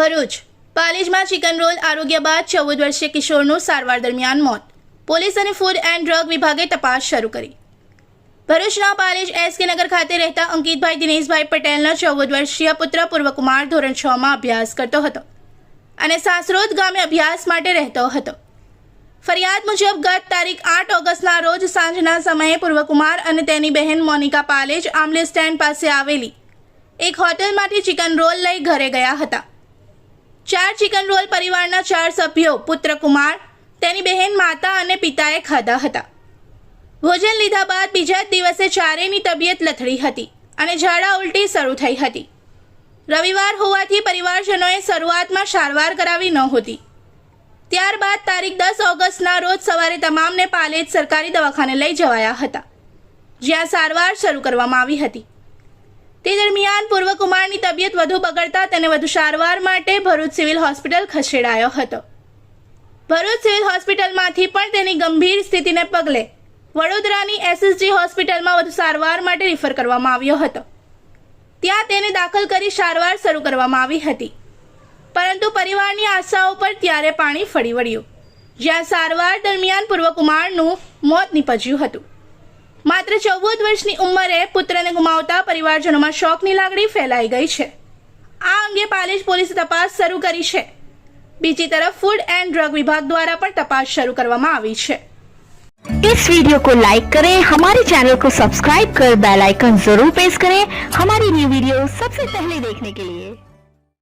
Bharuch પાલેજમાં chicken role આરોગ્ય બાદ 14 વર્ષીય કિશોરનું સારવાર દરમિયાન મોત. પોલીસ અને ફૂડ એન્ડ ડ્રગ વિભાગે તપાસ શરૂ કરી. ભરૂચના પાલેજ એસકે નગર ખાતે રહેતા અંકિતભાઈ દિનેશભાઈ પટેલનો 14 વર્ષીય પુત્ર પૂર્વકુમાર ધોરણ 6 માં અભ્યાસ કરતો હતો અને સાસરોદ ગામે અભ્યાસ માટે રહેતો હતો. ફરિયાદ મુજબ ગત તારીખ 8 ઓગસ્ટના રોજ સાંજના સમયે પૂર્વકુમાર અને તેની બહેન મોનિકા પાલેજ આમલે સ્ટેન્ડ પાસે આવેલી એક હોટલમાંથી ચિકન રોલ લઈ ઘરે ગયા હતા. 4 ચિકન રોલ પરિવારના 4 સભ્યો પુત્ર કુમાર, તેની બહેન, માતા અને પિતાએ ખાધા હતા. ભોજન લીધા બાદ બીજા જ દિવસે ચારેયની તબિયત લથડી હતી અને ઝાડા ઉલટી શરૂ થઈ હતી. રવિવાર હોવાથી પરિવારજનોએ શરૂઆતમાં સારવાર કરાવી નહોતી. ત્યારબાદ તારીખ 10 ઓગસ્ટના રોજ સવારે તમામને પાલેજ સરકારી દવાખાને લઈ જવાયા હતા, જ્યાં સારવાર શરૂ કરવામાં આવી હતી. તે દરમિયાન પૂર્વકુમારની તબિયત વધુ બગડતા તેને વધુ સારવાર માટે ભરૂચ સિવિલ હોસ્પિટલ ખસેડાયો હતો. ભરૂચ સિવિલ હોસ્પિટલમાંથી પણ તેની ગંભીર સ્થિતિને પગલે વડોદરાની એસએસજી હોસ્પિટલમાં વધુ સારવાર માટે રિફર કરવામાં આવ્યો હતો. ત્યાં તેને દાખલ કરી સારવાર શરૂ કરવામાં આવી હતી, પરંતુ પરિવારની આશાઓ પર ત્યારે પાણી ફરી વળ્યું, જ્યાં સારવાર દરમિયાન પૂર્વકુમારનું મોત નીપજ્યું હતું. માત્ર 14 વર્ષની ઉંમરે પુત્રને ગુમાવતા પરિવારજનોમાં શોકની લાગણી ફેલાઈ ગઈ છે. આ અંગે પાલેજ પોલીસે તપાસ શરૂ કરી છે. બીજી તરફ ફૂડ એન્ડ ડ્રગ વિભાગ દ્વારા પણ તપાસ શરૂ કરવામાં આવી છે. इस वीडियो को लाइक करें, हमारे चैनल को सब्सक्राइब कर बेल आइकन जरूर प्रेस करें हमारी न्यू वीडियो सबसे पहले देखने के लिए।